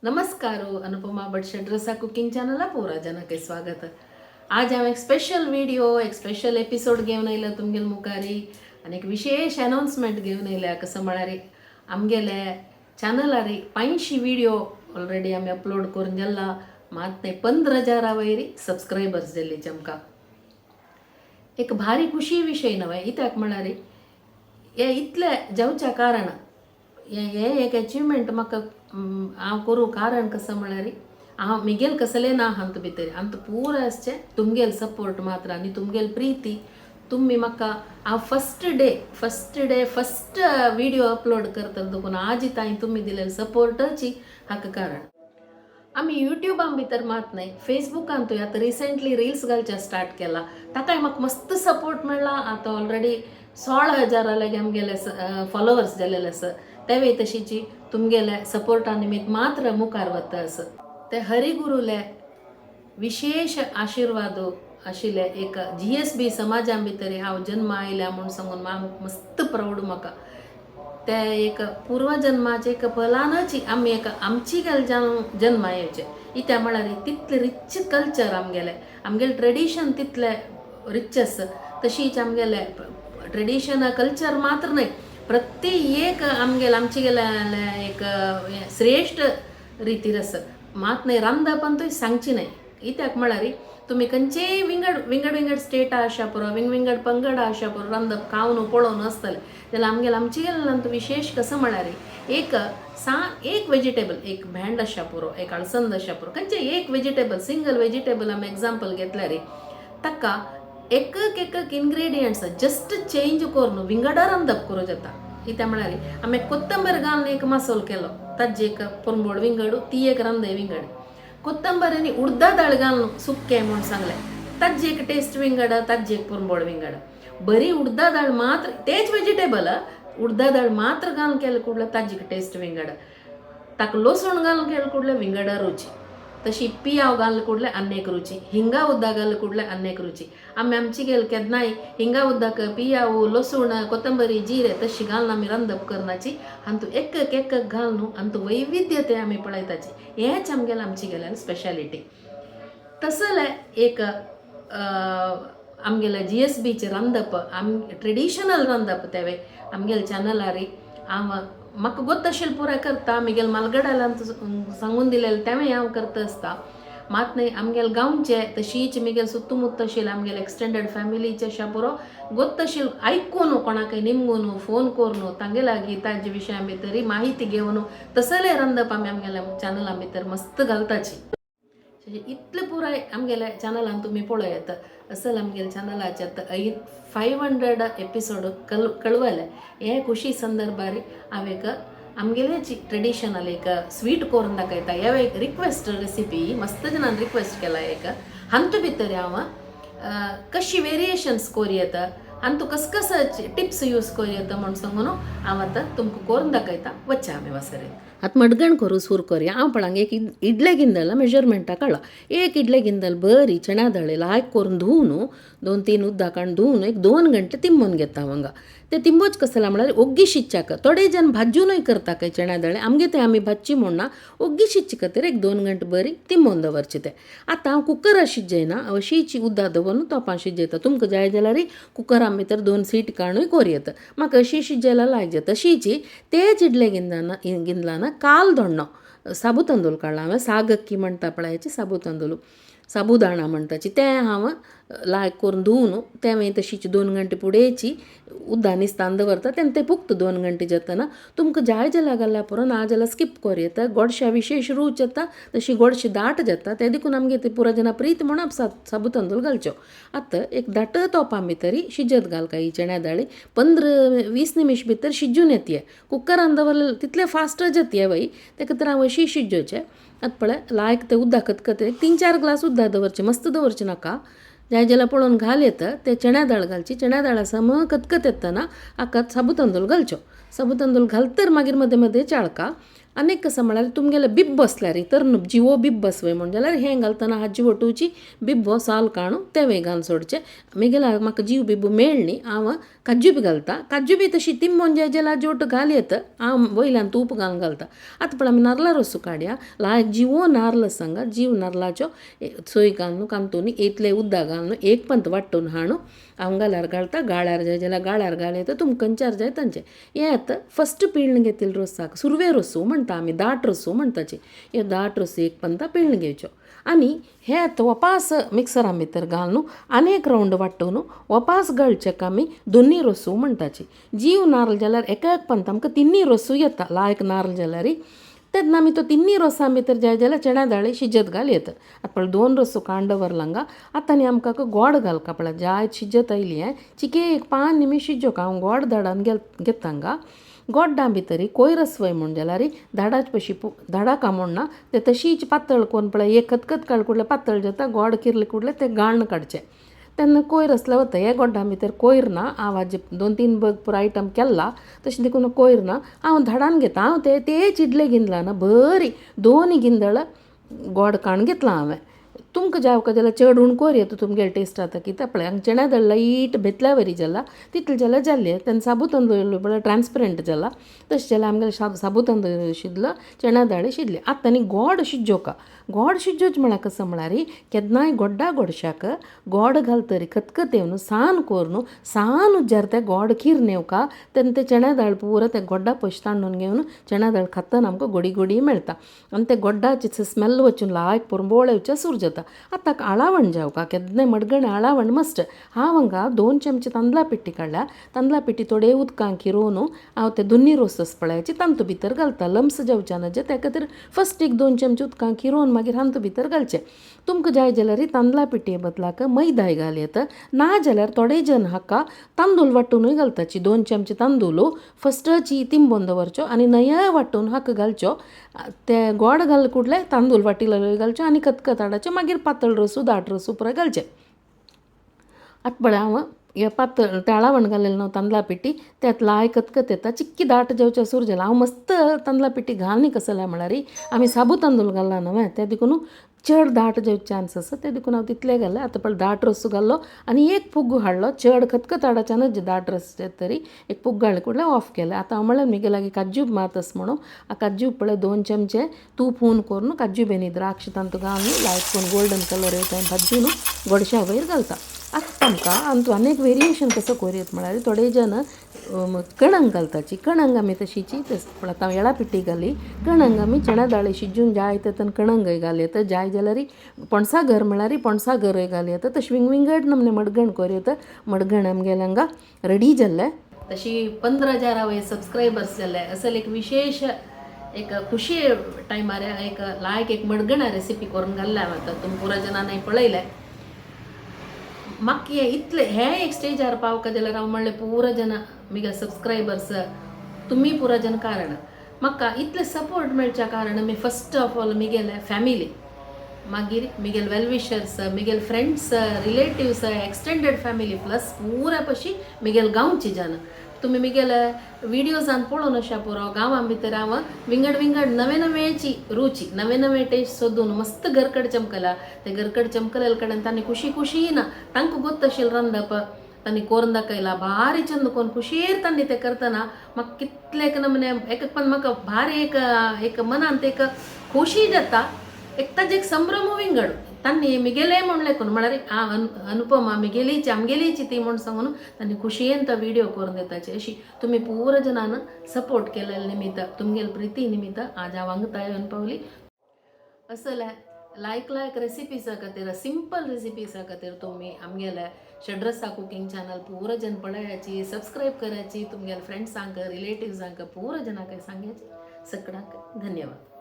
नमस्कारो अनुपमा बटशेट रसा कुकिंग चॅनलला पोरा जनके स्वागत. आज हांव एक स्पेशल व्हिडिओ एक स्पेशल एपिसोड घेवन आयला तुमगेल मुखारी आनी एक विशेष अनाउन्समेंट घेवन आयल्या. कसं म्हळ्यार आमगेले चॅनलारी 500 व्हिडिओ ऑलरेडी आमी अपलोड करून गेला. मात ते 15,000 वयरी सबस्क्रायबर्स दिल्लीचे आमकां. एक भारी खुशी विशय नवे इत्याक म्हळ्यार हे इतले जावच्या कारण हे एक अचिवमेंट म्हाका हांव करूं कारण कसं म्हळ्यार हांव मिगेल कसले ना हांत भितर आमत पूर आसचे तुमगेल सपोर्ट मात्र आनी तुमगेल प्रीती तुम्ही म्हाका हांव फस्ट व्हिडिओ अपलोड करता देखून आज ताई तुम्ही दिलेले सपोर्टाची हाका कारण. आमी युट्यूबान भितर मात नाही फेसबुकान तुवें आतां रिसेंटली रील्स घालचे स्टार्ट केला ताकाय म्हाका मस्त सपोर्ट मेळ्ळा. आतां ऑलरेडी 16,000 लागी आमगेले फॉलोवर्स जालेले आसा. तेवे तशीची तुमगेले सपोर्टा निमित्त मात्र मुखार वता आसा. ते हरिगुरुले विशेष आशिर्वाद आशिल्ले एक GSB समाजा भितर हांव जन्म आयल्या म्हूण सांगून मस्त प्राऊड म्हाका. ते एक पूर्वजन्माचे एक फलानच आमी एक आमची जन्म आयोचे इत्या म्हळ्यार तितले रिच कल्चर आमगेले ट्रेडिशन तितले रिच आसा. तशीच आमगेले ट्रेडिशन कल्चर मात्र नाही प्रत्येक आमची गेले एक श्रेष्ठ रितीर आसा. मात नाही रांदप तुवें सांगची नाही इत्याक म्हळ्यार तुम्ही खंयचेय विंगड स्टेटा आशा पुरो विंगड पंगड आशा पुरो रांदप खावन पळोवन आसतले जाल्यार आमची गेले विशेष कसं म्हळ्यार एक वेजिटेबल एक भेंड आशा पुरो एक अळसंद आशा पुरो खंयचे एक वेजिटेबल सिंगल वेजिटेबल आमी एग्जाम्पल घेतल्यार ताका एक इन्ग्रेडियंट्स जस्ट चेंज करून विंगड रांदप करूं जाता. इत्या म्हळ्यार आमी कोथंबीर घालून एक मसालो केलो ताजे एक पुरंबोळ विंगड ती एक रांदय विंगड. कोथंबीर आनी उडदा दाळ घालून सुक्कें म्हूण सांगलें ताजे एक टेस्ट विंगड ताजे एक पुरंबोळ विंगड. बरी उडदा दाळ मात्र तेच वेजिटेबल उडदा दाळ मात्र घालून केले कुडले ताजी टेस्ट विंगड. ताका लसूण घालून केले कुडले विंगड रुची. तशी पियाव घालले कुडले अन्नेक रुची. हिंगा उद्दा घालले कुडले अन्नेक रुची. आमची गेल केन्नाय हिंगा उद्दाक पियाव लसूण कोथंबरी जिरे तशी घालून आमी रांदप करनाची हातूं एक घालून हातूं वैविध्यते आमी पळयताची. हेच आमची गेल्या स्पेशालिटी. तसले एक आमगेले GSBचे रांदप ट्रेडिशनल रांदप तेवे आमगेले चॅनलारी हांव म्हाका गोत आशिल्लें पुराय करता. आमगेले मालगडालान सांगून दिलेलें तेवें हांव करता आसता. मात न्हय आमगेले गांवचे तशीच मिगेल सुत्तमुत्त आशिल्ले आमगेले एक्सटेंडेड फॅमिलीचे अशा पुरो गोत आशिल्लें आयकून कोणाकय निमगून फोन करून तांगे लागीं ताजे विशया भितर माहिती घेवन तसले रांदप आमी आमगेल्या चॅनला भितर मस्त घालताची. इतले पुराय आमगेल्या चॅनलान तुमी पळयात असल आमगेल्या चॅनलाचे 500 एपिसोड कळवले. हे खुशी संदर्भार हांव एक आमगेलेची ट्रेडिशनल एक स्वीट करून दाखयता. हे एक रिक्वेस्ट रेसिपी मस्त जणांनी रिक्वेस्ट केला. एक हातूं भितर हांव कशी वेरिएशन्स करूं आनी तूं कसं टिप्स यूज करूं म्हूण सांगून हांव आतां तुमकां करून दाखयता. वच्चा आमी वासरे आतां मडगण करूं सूर करूया. हांव पळांग एक इडले गिंदल मेजरमेंटा काडला. एक इडले गिंदल बरी चण्या दाळ लायक करून धुवन 2-3 उदका काडून धुवन एक 2 घंटे तिंबून घेता. हांगा ते तिंबोच कसं म्हळ्यार ओग्गी शिजच्याक थोडे जण भाजूनय करता काय चण्या दाळ आमगे ते आमी भाजची म्हणना ओग्गी शिजचे खातीर एक 2 घंटे बरी तिंबोवन दवरचे. ते आतां हांव कुकरार शिजयना अशीची उदक दवरून तोपान शिजयता. तुमकां जाय जाल्यार कुकरान भितर 2 सीट काडून करूं म्हाका अशी शिजयला लायक जाता. तशीची तेच इडले गिंदलाना काल दोण्णो साबू तांदूळ काडला. हांवें सागक्की म्हणटा पळयाची साबू तांदूळ साबुदाणा म्हणटाची ते हांव लायक करून धुवन तें तशीच 2 घंटे पुडेची उदक निसतान दवरता. तेन्ना ते पुक्त 2 घंटे जेतना तुमकां जाय जाल्यार घाल्या पुरो ना जाल्यार स्कीप करूं येता. गोडशा विशेष रूच येता तशी गोडशी दाट जाता. ते देखून आमगे ते पुराजना प्रीत म्हणून साबू तांदूळ घालच्यो. आतां एक दाट तोपा भितर शिजत घाल काय चण्या दाळी 15-20 निमिश भितर शिजून येते. कुकरान दवरलें तितले फास्ट जाते वय ते खातीर हांव अशी शिजोवचें. आतां पळय लायक ते उदक खतखते 3-4 ग्लास उदक दवरचें मस्त दवरचें नाका. जाय जाल्यार पळोवन घाल येता ते चण्या दाळ घालची. चण्या दाळ सम खतखत येतना हाका साबू तांदूळ घालच्यो. साबू तांदूळ घालतर मागीर मदें मदें चाळका अनेक कसं म्हळ्यार तुमगेले बिब बसल्यार तर न्हू जिवो बिब बसवय म्हण जाल्यार हें घालतना हाजी वटूची बिब्बो साल काणू तेवे घालून सोडचें मिगेला म्हाका जीव बिब्बो मेळ न्ही हांव काजू बी घालता काजू बी तशी तिंबोन जेला जोट घाल येता हांव वयल्यान तूप घालून घालता आतां पळय आमी नारळा रोसू काडया लायक जिवो नारळ सांगा जीव नारळाच्यो सोय घालून कांतून इतले उद्दा घालून एक पंत वाट्टून हाडू हांव गाल्यार घालता गाळ्यार जाय जाल्यार गाळ्यार घाल येता तुमकां खंयच्यार जाय तांचे हें आतां फस्ट पिळून घेतील रोसाक सुरवे रोसू म्हणटा आमी दाट रोसू म्हणटाचे हे दाट रोसू एक पंता पिळून घेवच्यो आनी हे आतां वपास मिक्सरां भितर घालून आनी एक रावंड वाट्टून वपास गळचेक आमी दोनी रोसू म्हणटाची जीव नारळ जाल्यार एका एक पंत आमकां तिन्नी रोसू येता लायक नारळ जाल्यार तेन्ना आमी तो तिन्नी रोसां भितर जाय जाल्यार चण्या दाळे शिजत घाल येता आतां पळय 2 रोसू कांड दवरलांगा आतां न्ही आमकां गोड घालता पळय जाय शिजत आयली चिके एक 5 निमिश शिजोवंक हांव गोड धाडान घेतांगा गोड्डा भितर कोयरस वय म्हण जाल्यार धाडाच पशी धाडा कामोण ना ते तशीच पातळ करून पळय एक खतखत काड कुडले पातळ जाता गोड किरले कुडले ते गाळण काडचें तेन्ना कोयर आसल्यार वता हे गोड्डा भितर कोयर ना हांव हाजे 2-3 पुरो आयटम केला तशें देखून कोयर ना हांव धाडान घेता हांव ते चिडले गिंदला ना बरी 2 गिंदळ गोड काण घेतलां हांवें तुमकां जावका जाल्यार चड उणकोर येता तुमगेले टेस्ट आता कित्याक पळय हांगा चण्या दाळ लायट बेतल्या वरी जाला तितले जाल्यार जाल्ले तेन्ना साबू तांदूळ दवरलो पळय ट्रान्सपरंट जाला तशें जाल्यार आमगेले साबू तांदूळ शिजलो चण्या दाळे शिजले आतां न्ही गोड शिजोवका गोड शिजोवचें म्हळ्यार कसं म्हळ्यार केन्नाय गोड्डा गोडशाक गोड घालतरी खतखत येवन सान कोरून सान उज्जार ते गोड खीर नेवका तेन्ना ते चण्या दाळ पुरो ते गोड्डा पयशे तांडून घेवन चण्या दाळ खातना आमकां गोडी गोडी मेळटा आनी ते गोड्डाचे स्मेल वचून लायक पुरबोळ येवचे सूर जाता आतां आळावण जावका केन्नाय मडगणे आळावण मस्ट हांव हांगा 2 चमचे तांदळा पिट्टी काडल्या तांदळा पिट्टी थोडे उदकांत किरोवन हांव ते दोनी रोस पळयाचे तांतू भितर घालता लम्स जावचे ना जे त्या खातीर फस्ट एक 2 चमचे उदकांत किरोवन मागीर तांतू भितर घालचें तुमकां जाय जाल्यार तांदळा पिट्टे बदलाक मैदाय घाल येता ना जाल्यार थोडे जन हाका तांदूळ वांटूनय घालताची 2 चमचे तांदूळ फस्टची तिंबोन दवरच्यो आनी नया वांटून हाका घालच्यो ते गोड घाल कुडले तांदूळ वाटिल्ले घालचे आनी खतखत हाडचे मागीर पातळ रोसू दाट रोसू पुरो घालचे आतां पळय हांव हे पातळ ताळावण घालेलें न्हू तांदळा पिट्टी त्यात लाय खतखत येता चिक्की दाट जेवचे सूर जाला हांव मस्त तांदळा पिट्टी घालनी कसं जाल्यार म्हळ्यार आमी साबू तांदूळ घालना न्हय त्या देखून चड दाट जेवचे चान्स आसा ते देखून हांव तितले घाले आतां पळय दाट रोसू घाल्लो आनी एक पुग्गू हाडलो चड खतखत हाडच्यानच जे दाट रस तरी एक पुग्गू हाडले कुडले ऑफ केले आतां हांव म्हळ्यार म्हगे लागीं काजू मात आसा म्हणून काजू पळय 2 चमचे तूप हून करून काजू बेनी द्राक्ष तांतू घालून लायट करून गोल्डन कलर येता भाजून गोडशा वयर घालता आतां आमकां आनी अनेक वेरिएशन कसं करूं म्हळ्यार थोडे जन कणंग घालताची कणंग आमी तशीची पूण आतां येळा पिट्टी घाली कणंग आमी चण्या दाळे शिजून जाय तेन्ना कणंगय घाल येता जाय जाल्यार पणसागर म्हळ्यार पणसागरय घाल येता तशें विंगड नमने मडगण करूं येता मडगण आमगेले हांगा रेडी जाल्ले तशी 15,000 वय सबस्क्रायबर्स जाल्ले असल एक विशेष एक खुशी टायमार एक लायक एक मडगणा रेसिपी करून घाल्ल्या आतां तुमी पुरा जनांनी पळयलें म्हाका इतले हे एक स्टेजार पावका जाल्यार हांव म्हणलें पुरा जना म्हगे सबस्क्रायबर्स तुमी पुरा जन कारण म्हाका इतले सपोर्ट मेळच्या कारण मी फस्ट ऑफ ऑल म्हगेले फॅमिली मागीर म्हगेले वेलविशर्स म्हगेले friends relatives extended family plus पुरा पशी म्हगेले गांवची जन तुम्ही म्हगेले विडियोजान पळोवन अशा पुरो गांवां भितर हांव विंगड नवे नवेची रुची नवे नवे टेस्ट सोदून मस्त घरकड चमकला ते घरकड चमकलेले कडेन तांणी खुशी ना तांकां गोत्त आशिल्लें रांदप तांणी करून दाखयला भारी चंद कोण खुशीर तांणी ते करतना म्हाका कितले एक नमने एक पण म्हाका भारी एक मनांत एक खोशी जाता एक ताजे एक संभ्रम विंगड तांणी म्हगेले म्हणलें कोण म्हळ्यार अनुपमा म्हगेलीची आमगेलीची ती म्हण सांगून तांणी खुशयेन तो व्हिडिओ करून दिताची अशी तुमी पुरा जनान सपोर्ट केलेले निमित्त तुमगेले प्रिती निमित्त आज हांव हांगा येवन पावली असं लायक रेसिपीसा खातीर सिंपल रेसिपीसा खातीर तुमी आमगेले षड्रसा कुकिंग चॅनल पुरा जन पळयाची सबस्क्रायब करायची तुमगेले फ्रेंड्सांक रिलेटिव्सांक पुरा जनांक सांगायची सगळ्यांक धन्यवाद.